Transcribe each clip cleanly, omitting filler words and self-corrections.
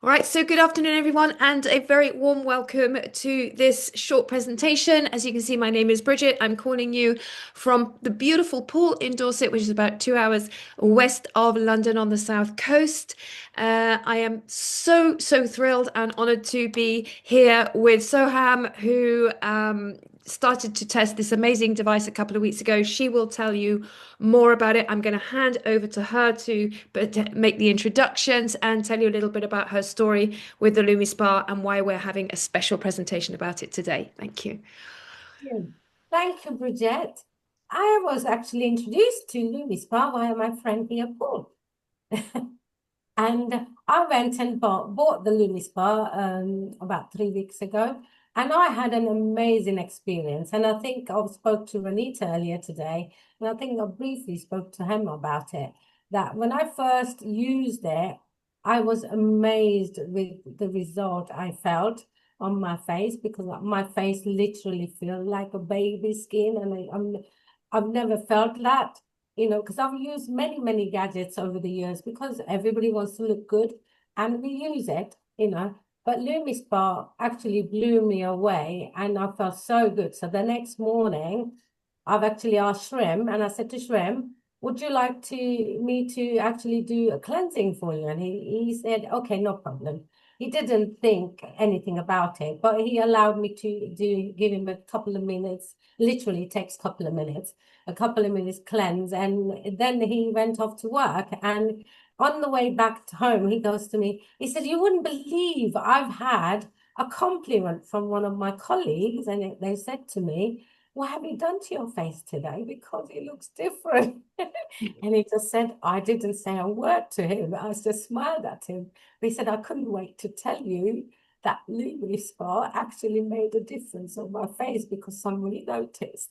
All right, so good afternoon, everyone, and a very warm welcome to this short presentation. As you can see, my name is Bridget. I'm calling you from the beautiful Poole in Dorset, which is about 2 hours west of London on the south coast. I am so thrilled and honored to be here with Soham, who started to test this amazing device a couple of weeks ago. She will tell you more about it. I'm going to hand over to her to make the introductions and tell you a little bit about her story with the Lumispa and why we're having a special presentation about it today. Thank you. Yeah. Thank you, Bridget. I was actually introduced to Lumispa via my friend here, Paul. And I went and bought the Lumispa about 3 weeks ago, and I had an amazing experience. And I think I spoke to Renita earlier today, and I think I briefly spoke to him about it. That when I first used it, I was amazed with the result I felt on my face because my face literally feels like a baby skin, and I've never felt that because I've used many gadgets over the years because everybody wants to look good and we use it. But Lumi Spa actually blew me away and I felt so good. So the next morning, I've actually asked Shrim and I said to Shrim, would you like me to actually do a cleansing for you? And he said, okay, no problem. He didn't think anything about it, but he allowed me to give him a couple of minutes. Literally takes a couple of minutes cleanse, and then he went off to work. And on the way back to home, he goes to me, he said, you wouldn't believe I've had a compliment from one of my colleagues, and they said to me, what have you done to your face today? Because it looks different. And he just said, I didn't say a word to him. I just smiled at him. But he said, I couldn't wait to tell you that Louis Spa actually made a difference on my face because somebody noticed.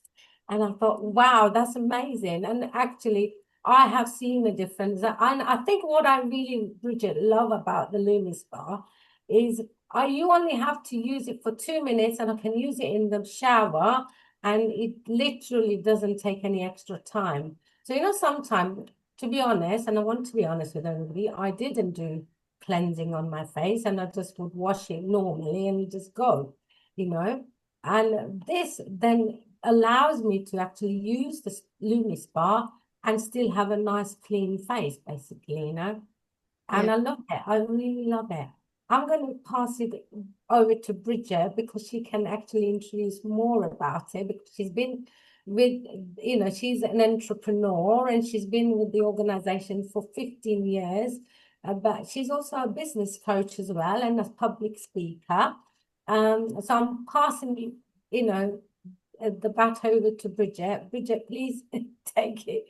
And I thought, wow, that's amazing. And actually, I have seen a difference. And I think what I really, Bridget, love about the Lumis Bar is you only have to use it for 2 minutes and I can use it in the shower and it literally doesn't take any extra time. So, sometimes, to be honest, and I want to be honest with everybody, I didn't do cleansing on my face and I just would wash it normally and just go, you know. And this then allows me to actually use the Lumis Bar and still have a nice clean face, basically. Yeah. And I love it. I really love it. I'm going to pass it over to Bridget because she can actually introduce more about it because she's been she's an entrepreneur and she's been with the organization for 15 years, but she's also a business coach as well and a public speaker. So I'm passing, the bat over to Bridget. Bridget, please take it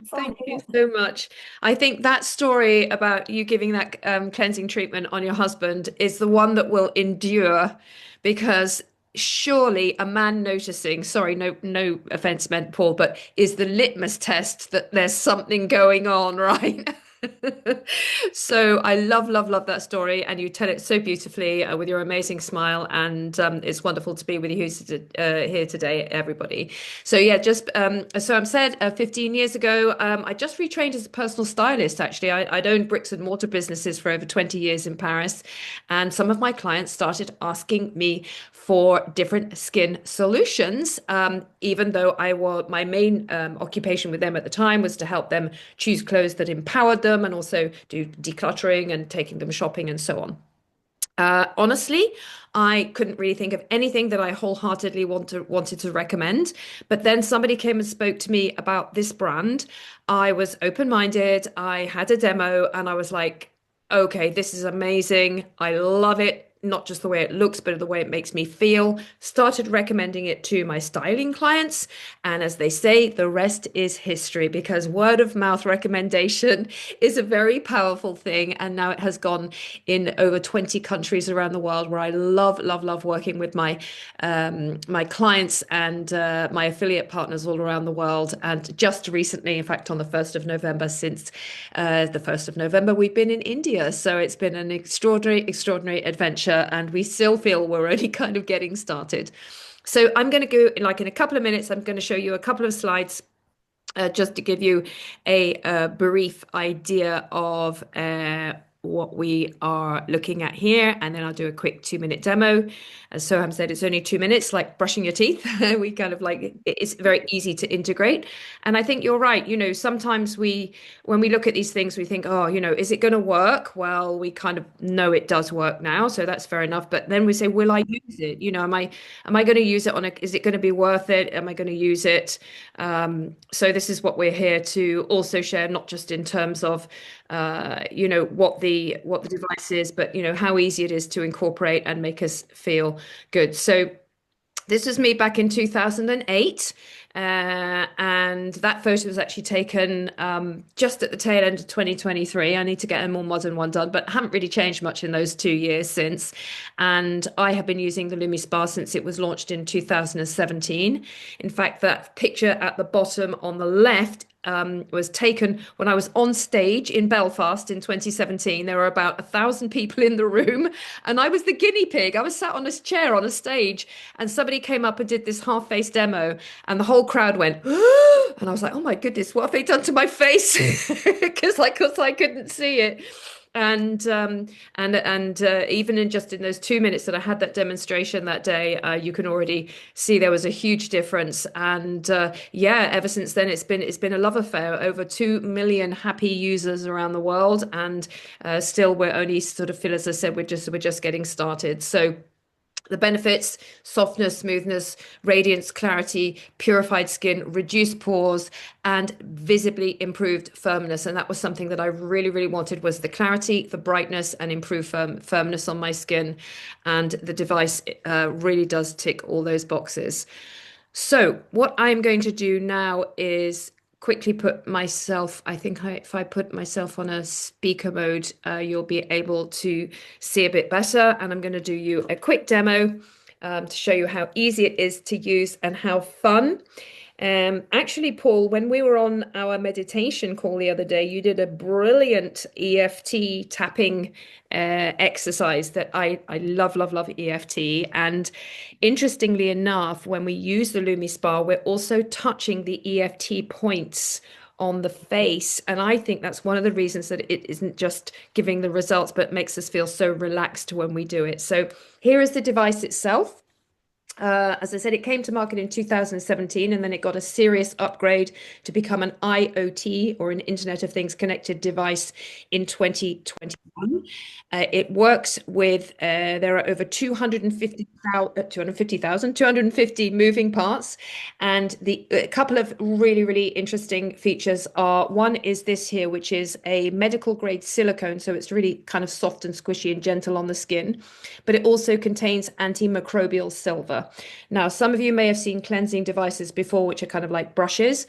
from Thank you here. so much. I think that story about you giving that cleansing treatment on your husband is the one that will endure because surely a man noticing, sorry, no offense meant, Paul, but is the litmus test that there's something going on, right? So I love that story, and you tell it so beautifully with your amazing smile, and it's wonderful to be with you here today, everybody. So yeah, just so I'm said, 15 years ago, I just retrained as a personal stylist. Actually, I'd owned bricks and mortar businesses for over 20 years in Paris, and some of my clients started asking me for different skin solutions. Even though my main occupation with them at the time was to help them choose clothes that empowered them and also do decluttering and taking them shopping and so on. Honestly, I couldn't really think of anything that I wholeheartedly wanted to recommend. But then somebody came and spoke to me about this brand. I was open-minded. I had a demo and I was like, okay, this is amazing. I love it. Not just the way it looks, but the way it makes me feel. Started recommending it to my styling clients. And as they say, the rest is history because word of mouth recommendation is a very powerful thing. And now it has gone in over 20 countries around the world where I love working with my clients and my affiliate partners all around the world. And just recently, in fact, on the 1st of November, since the 1st of November, we've been in India. So it's been an extraordinary adventure, and we still feel we're only kind of getting started. So I'm going to go, like in a couple of minutes, I'm going to show you a couple of slides just to give you a brief idea of what we are looking at here, and then I'll do a quick 2 minute demo. As Soham said, it's only 2 minutes, like brushing your teeth. We kind of like it's very easy to integrate. And I think you're right. Sometimes when we look at these things, we think, oh, is it going to work? Well, we kind of know it does work now, so that's fair enough. But then we say, will I use it? Am I going to use it is it going to be worth it? Am I going to use it? So this is what we're here to also share, not just in terms of what the device is, but how easy it is to incorporate and make us feel good. So this was me back in 2008. And that photo was actually taken just at the tail end of 2023. I need to get a more modern one done, but haven't really changed much in those 2 years since. And I have been using the Lumispa since it was launched in 2017. In fact, that picture at the bottom on the left was taken when I was on stage in Belfast in 2017. There were about 1,000 people in the room, and I was the guinea pig. I was sat on a chair on a stage, and somebody came up and did this half-face demo, and the whole crowd went, and I was like, "Oh my goodness, what have they done to my face?" Because I couldn't see it. And even in those 2 minutes that I had that demonstration that day, you can already see there was a huge difference. And yeah, ever since then, it's been a love affair. Over 2 million happy users around the world, and still we're only sort of feel as I said, we're just getting started. So. The benefits: softness, smoothness, radiance, clarity, purified skin, reduced pores, and visibly improved firmness. And that was something that I really, really wanted, was the clarity, the brightness, and improved firmness on my skin. And the device really does tick all those boxes. So what I'm going to do now is quickly put myself, if I put myself on a speaker mode, you'll be able to see a bit better. And I'm going to do you a quick demo to show you how easy it is to use and how fun. Actually, Paul, when we were on our meditation call the other day, you did a brilliant EFT tapping exercise that I love, love, love EFT. And interestingly enough, when we use the LumiSpa, we're also touching the EFT points on the face. And I think that's one of the reasons that it isn't just giving the results, but makes us feel so relaxed when we do it. So here is the device itself. As I said, it came to market in 2017, and then it got a serious upgrade to become an IoT, or an Internet of Things connected device, in 2021. It works with, there are over 250 moving parts. And a couple of really, really interesting features are, one is this here, which is a medical grade silicone. So it's really kind of soft and squishy and gentle on the skin, but it also contains antimicrobial silver. Now, some of you may have seen cleansing devices before, which are kind of like brushes.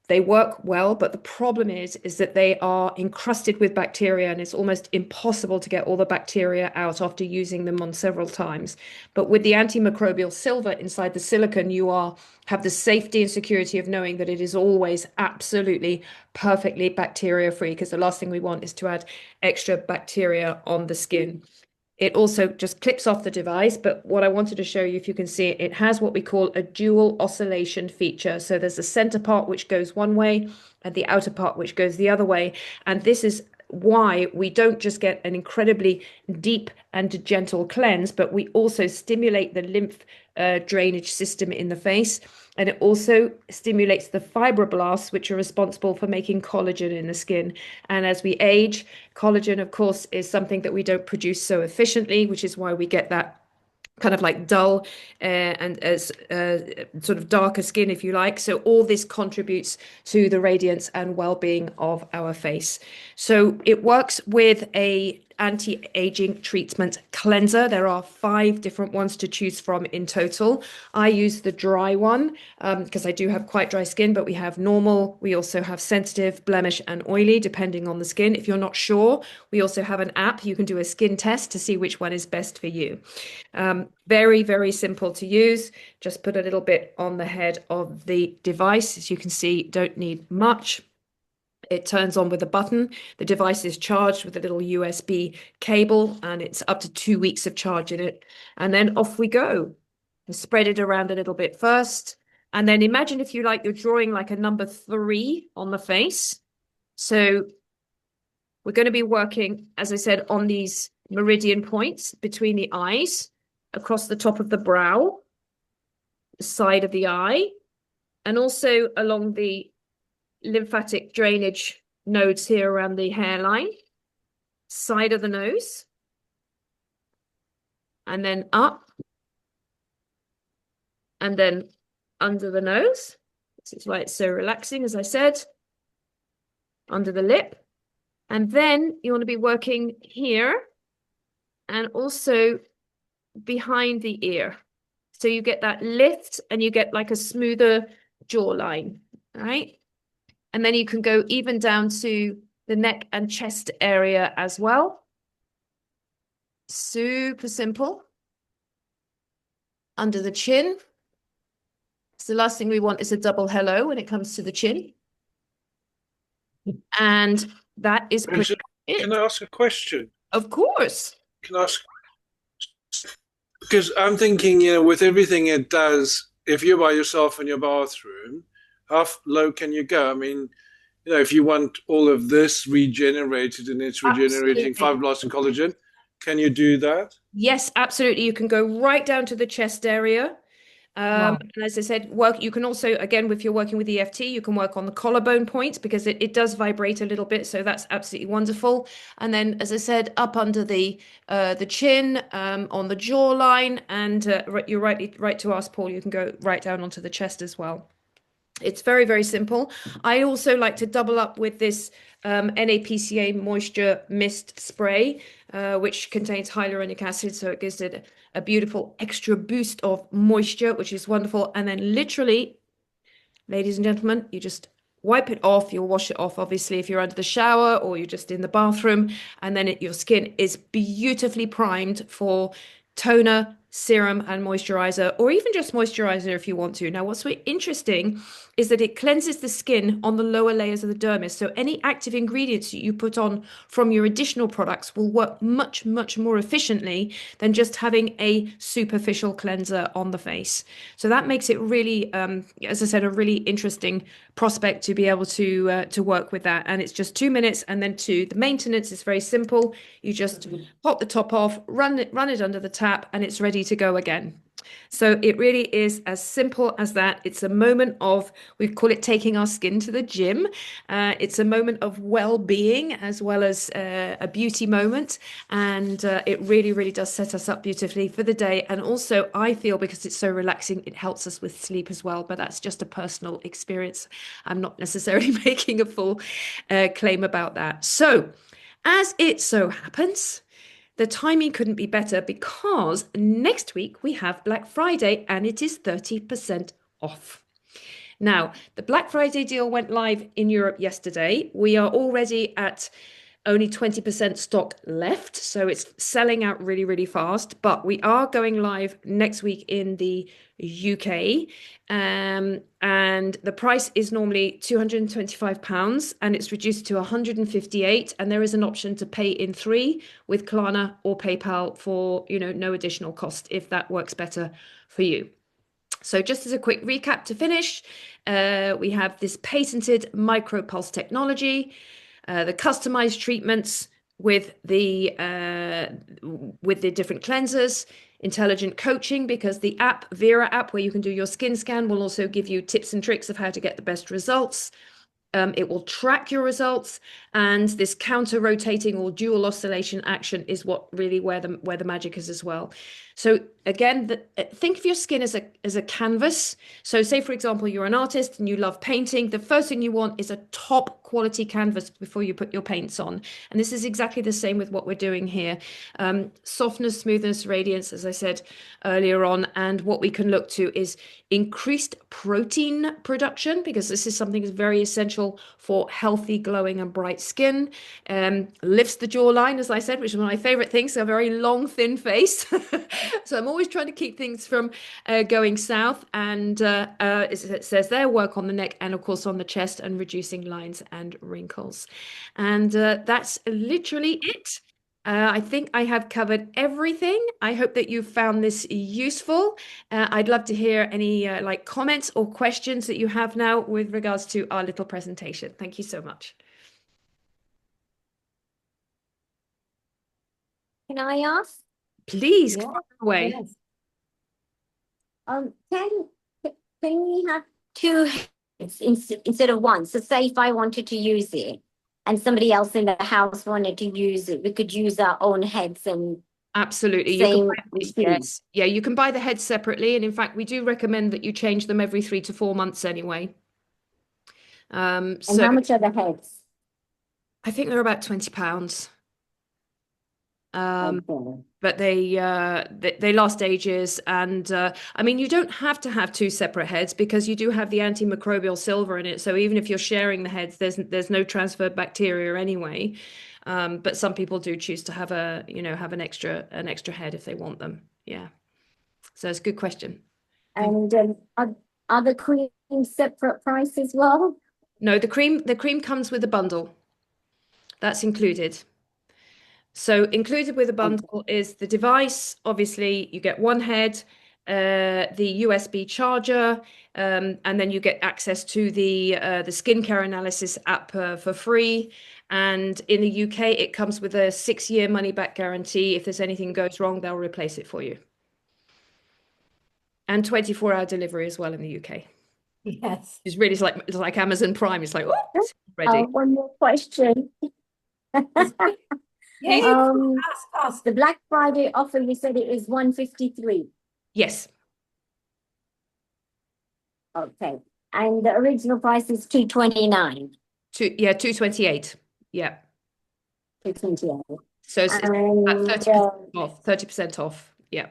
They work well, but the problem is that they are encrusted with bacteria, and it's almost impossible to get all the bacteria out after using them on several times. But with the antimicrobial silver inside the silicone, have the safety and security of knowing that it is always absolutely perfectly bacteria free, because the last thing we want is to add extra bacteria on the skin. It also just clips off the device, but what I wanted to show you, if you can see it, it has what we call a dual oscillation feature. So there's a center part which goes one way and the outer part which goes the other way. And this is why we don't just get an incredibly deep and gentle cleanse, but we also stimulate the lymph drainage system in the face. And it also stimulates the fibroblasts, which are responsible for making collagen in the skin. And as we age, collagen, of course, is something that we don't produce so efficiently, which is why we get that kind of like dull and as sort of darker skin, if you like. So all this contributes to the radiance and well-being of our face. So it works with a anti-aging treatment cleanser. There are 5 different ones to choose from in total. I use the dry one because I do have quite dry skin, but we have normal, we also have sensitive, blemish, and oily, depending on the skin. If you're not sure, we also have an app. You can do a skin test to see which one is best for you. Very, very simple to use. Just put a little bit on the head of the device. As you can see, don't need much. It turns on with a button. The device is charged with a little USB cable, and it's up to 2 weeks of charge in it. And then off we go. Spread it around a little bit first. And then imagine, if you like, you're drawing like a number 3 on the face. So We're going to be working, as I said, on these meridian points between the eyes, across the top of the brow, the side of the eye, and also along the lymphatic drainage nodes here around the hairline, side of the nose, and then up, and then under the nose. This is why it's so relaxing, as I said, under the lip. And then you want to be working here and also behind the ear. So you get that lift and you get like a smoother jawline, right? And then you can go even down to the neck and chest area as well. Super simple. Under the chin. So the last thing we want is a double hello when it comes to the chin. And that is pretty Can it. I ask a question? Of course. Can I ask? Because I'm thinking, with everything it does, if you're by yourself in your bathroom, how low can you go? I mean, if you want all of this regenerated and it's regenerating Absolutely. fibroblasts and collagen, can you do that? Yes, absolutely. You can go right down to the chest area. Wow. And as I said, you can also, again, if you're working with EFT, you can work on the collarbone points because it does vibrate a little bit. So that's absolutely wonderful. And then, as I said, up under the chin, on the jawline, and you're right to ask, Paul, you can go right down onto the chest as well. It's very, very simple. I also like to double up with this NAPCA moisture mist spray, which contains hyaluronic acid. So it gives it a beautiful extra boost of moisture, which is wonderful. And then literally, ladies and gentlemen, you just wipe it off. You'll wash it off, obviously, if you're under the shower or you're just in the bathroom. And then your skin is beautifully primed for toner, serum, and moisturizer, or even just moisturizer if you want to. Now, what's really interesting is that it cleanses the skin on the lower layers of the dermis. So any active ingredients that you put on from your additional products will work much, much more efficiently than just having a superficial cleanser on the face. So that makes it really, as I said, a really interesting prospect to be able to work with that. And it's just 2 minutes. And then the maintenance is very simple. You just pop the top off, run it under the tap, and it's ready to go again. So it really is as simple as that. It's a moment of, we call it taking our skin to the gym. It's a moment of well-being as well as a beauty moment. And it really, really does set us up beautifully for the day. And also, I feel because it's so relaxing, it helps us with sleep as well. But that's just a personal experience. I'm not necessarily making a full claim about that. So, as it so happens, the timing couldn't be better because next week we have Black Friday and it is 30% off. Now, the Black Friday deal went live in Europe yesterday. We are already at only 20% stock left, so it's selling out really, really fast. But we are going live next week in the UK, and the price is normally £225, and it's reduced to 158. And there is an option to pay in three with Klarna or PayPal for no additional cost if that works better for you. So just as a quick recap to finish, we have this patented micropulse technology, the customized treatments with the different cleansers, intelligent coaching, because the Vera app, where you can do your skin scan, will also give you tips and tricks of how to get the best results. It will track your results, and this counter-rotating or dual oscillation action is what really where the magic is as well. So again, think of your skin as a canvas. So say, for example, you're an artist and you love painting. The first thing you want is a top quality canvas before you put your paints on. And this is exactly the same with what we're doing here. Softness, smoothness, radiance, as I said earlier on. And what we can look to is increased protein production, because this is something that's very essential for healthy, glowing and bright skin. Lifts the jawline, as I said, which is one of my favorite things. So a very long, thin face. So I'm always trying to keep things from going south. And it says there, work on the neck and of course on the chest and reducing lines and wrinkles. And that's literally it. I think I have covered everything. I hope that you found this useful. I'd love to hear any comments or questions that you have now with regards to our little presentation. Thank you so much. Can I ask? Please, Yeah, fire away. yes. Um, can can we have two heads instead of one? So say if I wanted to use it and somebody else in the house wanted to use it, we could use our own heads and Absolutely. You can same buy, machine. yes. Yeah, you can buy the heads separately. And in fact, we do recommend that you change them every 3 to 4 months anyway. And So how much are the heads? I think they're about £20. Okay. But they last ages, and I mean, you don't have to have two separate heads because you do have the antimicrobial silver in it. So even if you're sharing the heads, there's no transferred bacteria anyway. But some people do choose to have have an extra head if they want them. Yeah. So it's a good question. Thank And are the creams separate price as well? No, the cream comes with a bundle. That's included. So included with a Okay. bundle is the device. Obviously, you get one head, the USB charger, and then you get access to the skincare analysis app for free. And in the UK, it comes with a 6-year money back guarantee. If there's anything goes wrong, they'll replace it for you. And 24-hour delivery as well in the UK. Yes. It's like Amazon Prime. It's like, oh, it's ready. One more question. Yeah, you can Um, ask. the Black Friday offer, you said it is 153. Yes. Okay. And the original price is 229. 228. Yeah. 228. So it's about And 30% off. 30% off. Yeah.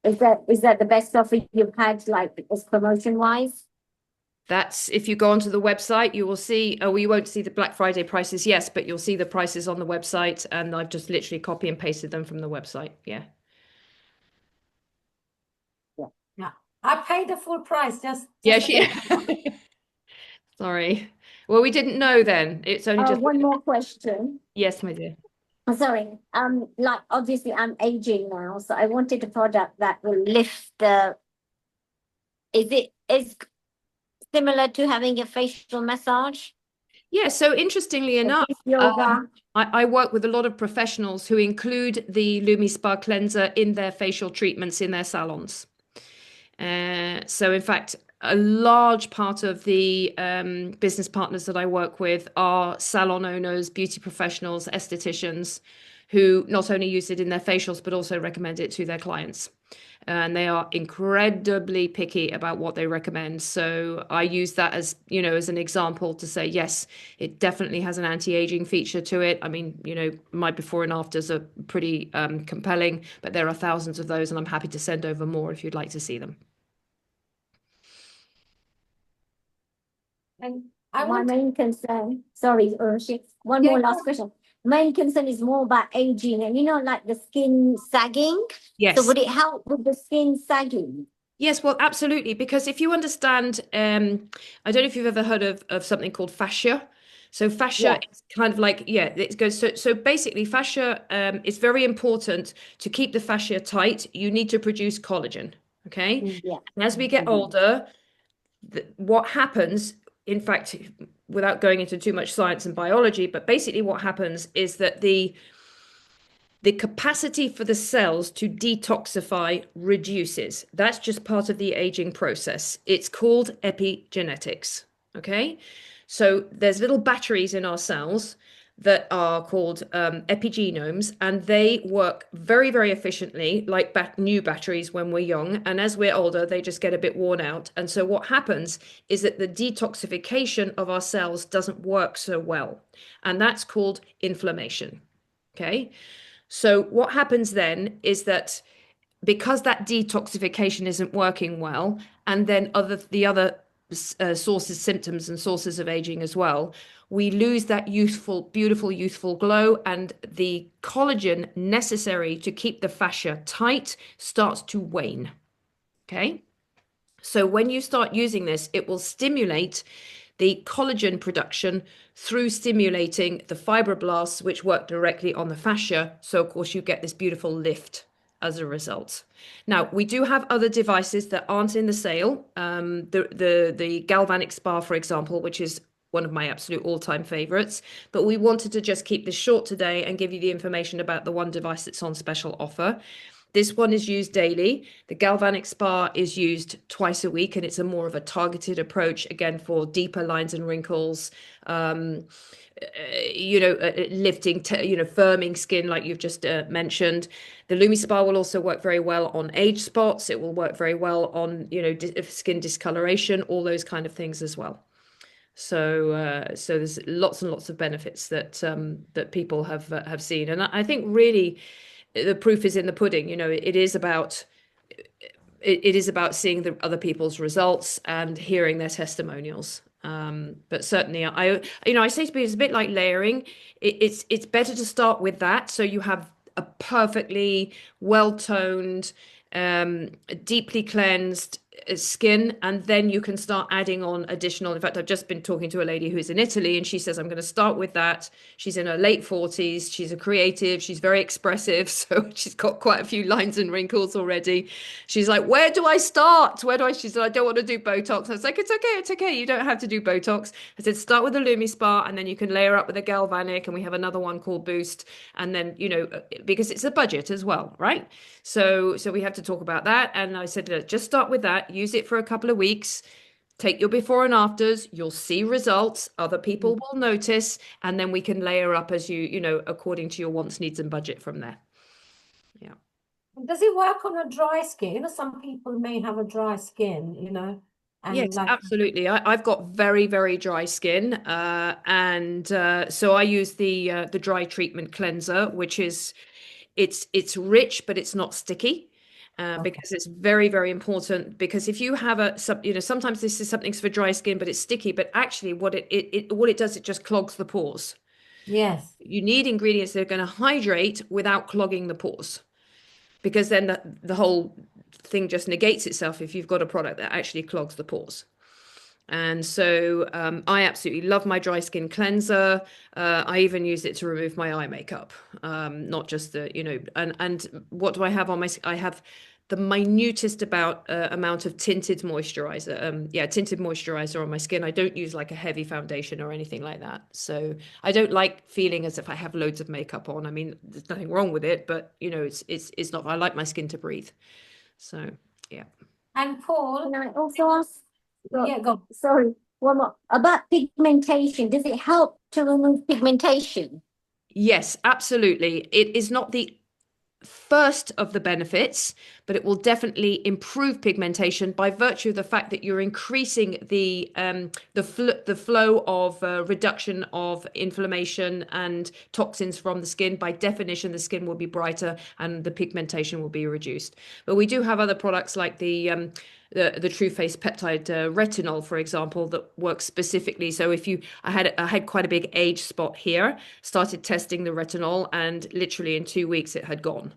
is that the best offer you've had, like as promotion wise? That's if you go onto the website, you will see, oh, well, you won't see the Black Friday prices, yes, but you'll see the prices on the website, and I've just literally copy and pasted them from the website. Yeah. Yeah. I paid the full price Yeah, just to she get sorry. Well, we didn't know then. It's only just One more question. yes, my dear. Sorry. Like obviously I'm aging now, so I wanted a product that will lift is similar to having a facial massage? Yeah, so interestingly enough, This yoga. I work with a lot of professionals who include the Lumispa cleanser in their facial treatments in their salons. So in fact, a large part of the business partners that I work with are salon owners, beauty professionals, estheticians who not only use it in their facials, but also recommend it to their clients. And they are incredibly picky about what they recommend. So I use that as an example to say, yes, it definitely has an anti-aging feature to it. I mean, my before and afters are pretty compelling, but there are thousands of those, and I'm happy to send over more if you'd like to see them. And I my want main concern, sorry, Urshi, one yeah, more go last question. Main concern is more about aging and like the skin sagging. So Yes. would it help with the skin sagging? Yes, well, absolutely. Because if you understand, I don't know if you've ever heard of something called fascia. So fascia Yeah. is kind of like, yeah, it goes. So basically, fascia is very important to keep the fascia tight. You need to produce collagen. Okay. Yeah. And as we get Mhm. older, what happens, in fact, without going into too much science and biology, but basically what happens is that the capacity for the cells to detoxify reduces. That's just part of the aging process. It's called epigenetics. Okay. So there's little batteries in our cells that are called epigenomes, and they work very, very efficiently, like new batteries when we're young. And as we're older, they just get a bit worn out. And so what happens is that the detoxification of our cells doesn't work so well. And that's called inflammation. Okay. So what happens then is that because that detoxification isn't working well, and then the other sources, symptoms, and sources of aging as well, we lose that youthful, beautiful, youthful glow, and the collagen necessary to keep the fascia tight starts to wane. Okay. So when you start using this, it will stimulate the collagen production through stimulating the fibroblasts, which work directly on the fascia. So, of course, you get this beautiful lift as a result. Now, we do have other devices that aren't in the sale. The galvanic spa, for example, which is one of my absolute all-time favorites. But we wanted to just keep this short today and give you the information about the one device that's on special offer. This one is used daily. The galvanic spa is used twice a week, and it's a more of a targeted approach, again, for deeper lines and wrinkles, lifting, firming skin, like you've just mentioned. The Lumispa will also work very well on age spots. It will work very well on, skin discoloration, all those kind of things as well. So there's lots and lots of benefits that people have seen, and I think really the proof is in the pudding. It is about seeing the other people's results and hearing their testimonials. But certainly, I say to people, it's a bit like layering. It's better to start with that, so you have a perfectly well-toned, deeply cleansed skin, and then you can start adding on additional. In fact, I've just been talking to a lady who's in Italy, and she says, I'm going to start with that. She's in her late 40s. She's a creative. She's very expressive. So she's got quite a few lines and wrinkles already. She's like, where do I start? She said, I don't want to do Botox. I was like, it's okay. You don't have to do Botox. I said, start with the Lumispa, and then you can layer up with a galvanic. And we have another one called Boost. And then, because it's a budget as well, right? So we have to talk about that. And I said, look, just start with that. Use it for a couple of weeks. Take your before and afters. You'll see results. Other people will notice. And then we can layer up as according to your wants, needs, and budget from there. Yeah. Does it work on a dry skin? Some people may have a dry skin, and Yes, absolutely. I've got very, very dry skin. So I use the dry treatment cleanser, which is it's rich, but it's not sticky. Because it's very, very important. Because if you have sometimes this is something's for dry skin, but it's sticky. But actually, what it does, it just clogs the pores. Yes. You need ingredients that are going to hydrate without clogging the pores, because then the whole thing just negates itself if you've got a product that actually clogs the pores. And so I absolutely love my dry skin cleanser. I even use it to remove my eye makeup, not just and what do I have on my skin? I have the minutest amount of tinted moisturizer. Tinted moisturizer on my skin. I don't use like a heavy foundation or anything like that. So I don't like feeling as if I have loads of makeup on. I mean, there's nothing wrong with it, but it's not. I like my skin to breathe. So yeah. And Paul, Can I also ask? yeah, go. Sorry, one more about pigmentation. Does it help to remove pigmentation? Yes, absolutely. It is not the first of the benefits, but it will definitely improve pigmentation by virtue of the fact that you're increasing the flow of reduction of inflammation and toxins from the skin. By definition, the skin will be brighter and the pigmentation will be reduced. But we do have other products like the True Face peptide retinol, for example, that works specifically. So I had quite a big age spot here, started testing the retinol, and literally in 2 weeks it had gone.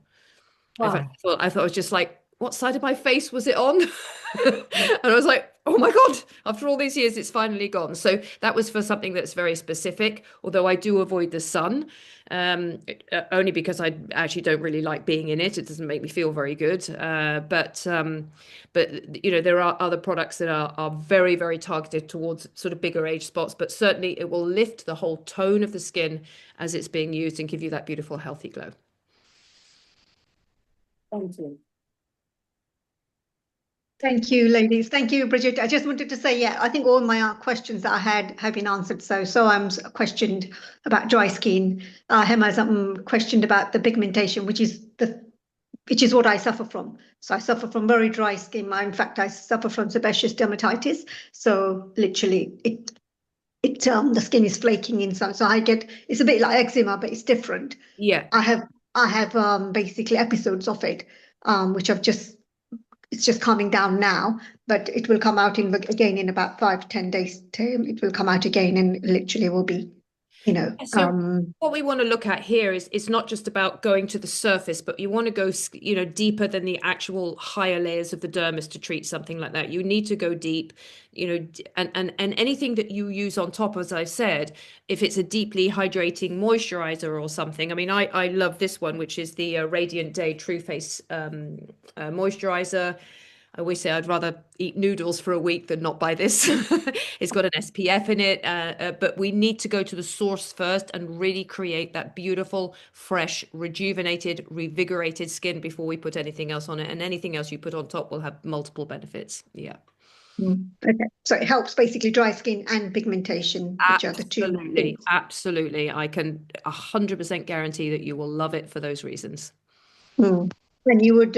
Wow. In fact, I thought it was just like, what side of my face was it on? And I was like, oh my God, after all these years, it's finally gone. So that was for something that's very specific, although I do avoid the sun, only because I actually don't really like being in it. It doesn't make me feel very good. But there are other products that are very, very targeted towards sort of bigger age spots, but certainly it will lift the whole tone of the skin as it's being used and give you that beautiful, healthy glow. Thank you. Thank you, ladies. Thank you, Bridget. I just wanted to say, I think all my questions that I had have been answered. So I'm questioned about dry skin. Hema's questioned about the pigmentation, which is what I suffer from. So I suffer from very dry skin. In fact, I suffer from sebaceous dermatitis. So literally, the skin is flaking inside. So it's a bit like eczema, but it's different. Yeah. I have basically episodes of it, which it's just calming down now, but it will come out again in about 5 to 10 days. It will come out again, and literally will be, So what we want to look at here is it's not just about going to the surface, but you want to go, deeper than the actual higher layers of the dermis to treat something like that. You need to go deep, and anything that you use on top, as I said, if it's a deeply hydrating moisturizer or something. I mean, I love this one, which is the Radiant Day True Face moisturizer. I always say I'd rather eat noodles for a week than not buy this. It's got an SPF in it, but we need to go to the source first and really create that beautiful, fresh, rejuvenated, revigorated skin before we put anything else on it. And anything else you put on top will have multiple benefits. Yeah. Okay, so it helps basically dry skin and pigmentation, which are the two Absolutely, things. absolutely. I can 100% guarantee that you will love it for those reasons. And you would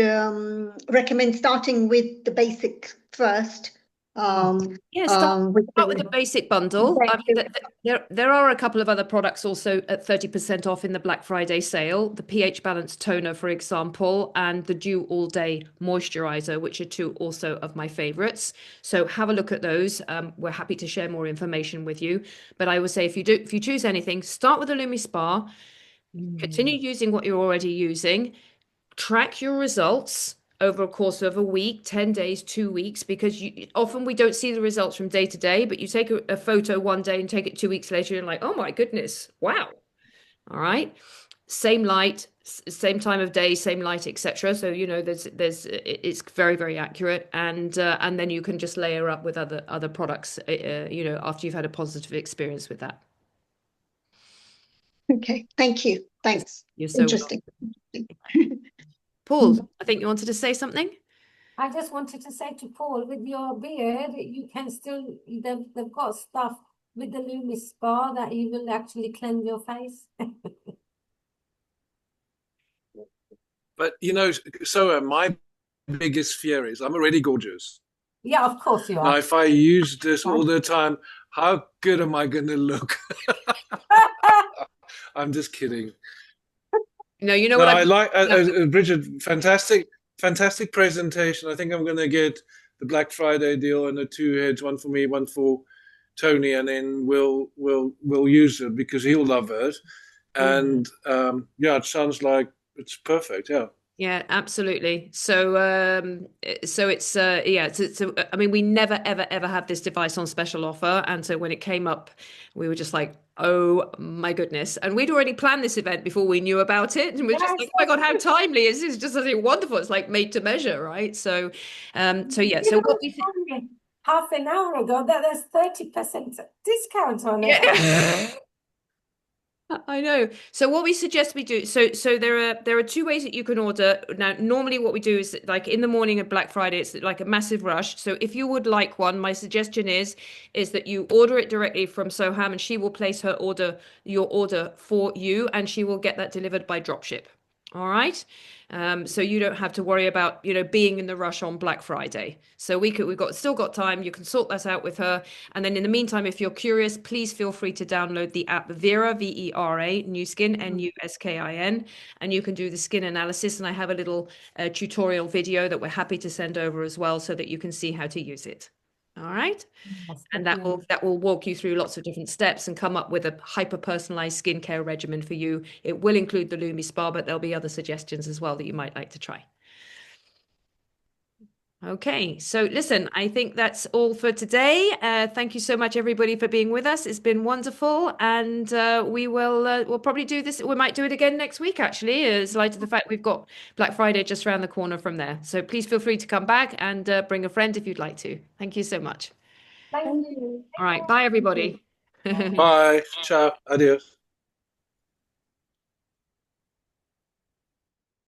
recommend starting with the basic first. Yeah, start With with the basic bundle. I mean, there are a couple of other products also at 30% off in the Black Friday sale. The pH Balance Toner, for example, and the Dew All Day Moisturizer, which are two also of my favorites. So have a look at those. We're happy to share more information with you. But I would say if you choose anything, start with the Lumispa, continue using what you're already using, track your results over a course of a week, 10 days, 2 weeks, because often we don't see the results from day to day, but you take a photo one day and take it 2 weeks later, and you're like, oh my goodness, wow. All right. Same light, same time of day, same light, etc. So, it's very, very accurate. And then you can just layer up with other products, after you've had a positive experience with that. Okay, thank you. Thanks. You're so welcome. Interesting. Paul, I think you wanted to say something? I just wanted to say to Paul, with your beard, you can still, they've got stuff with the Lumispa that you will actually cleanse your face. But so my biggest fear is I'm already gorgeous. Yeah, of course you Now, are. if I use this all the time, how good am I going to look? I'm just kidding. No, you know No, what I like Bridget. Fantastic presentation. I think I'm going to get the Black Friday deal and the two heads, one for me, one for Tony, and then we'll use it because he'll love it. And yeah, it sounds like it's perfect. Yeah. Yeah, absolutely. So it's I mean, we never ever ever have this device on special offer, and so when it came up, we were just like, oh my goodness. And we'd already planned this event before we knew about it, and we're just like, oh my God, how timely is this? Just something wonderful. It's like made to measure, right? So yeah, so what we told me half an hour ago that there's 30% discount on it. yeah. I know. So what we suggest we do, so there are two ways that you can order. Now, normally what we do is like in the morning of Black Friday, it's like a massive rush. So if you would like one, my suggestion is that you order it directly from Soham and she will place your order for you, and she will get that delivered by dropship. All right. So you don't have to worry about, being in the rush on Black Friday. So we've still got time. You can sort that out with her. And then in the meantime, if you're curious, please feel free to download the app Vera, Vera, Nu Skin, Nuskin, and you can do the skin analysis. And I have a little tutorial video that we're happy to send over as well so that you can see how to use it. All right. And that will walk you through lots of different steps and come up with a hyper personalized skincare regimen for you. It will include the Lumispa, but there'll be other suggestions as well that you might like to try. Okay, so listen, I think that's all for today. Thank you so much, everybody, for being with us. It's been wonderful, and we'll probably do this. We might do it again next week, actually, as light of the fact we've got Black Friday just around the corner from there. So please feel free to come back and bring a friend if you'd like to. Thank you so much. Thank you. All right, bye, everybody. Bye. Ciao. Adios.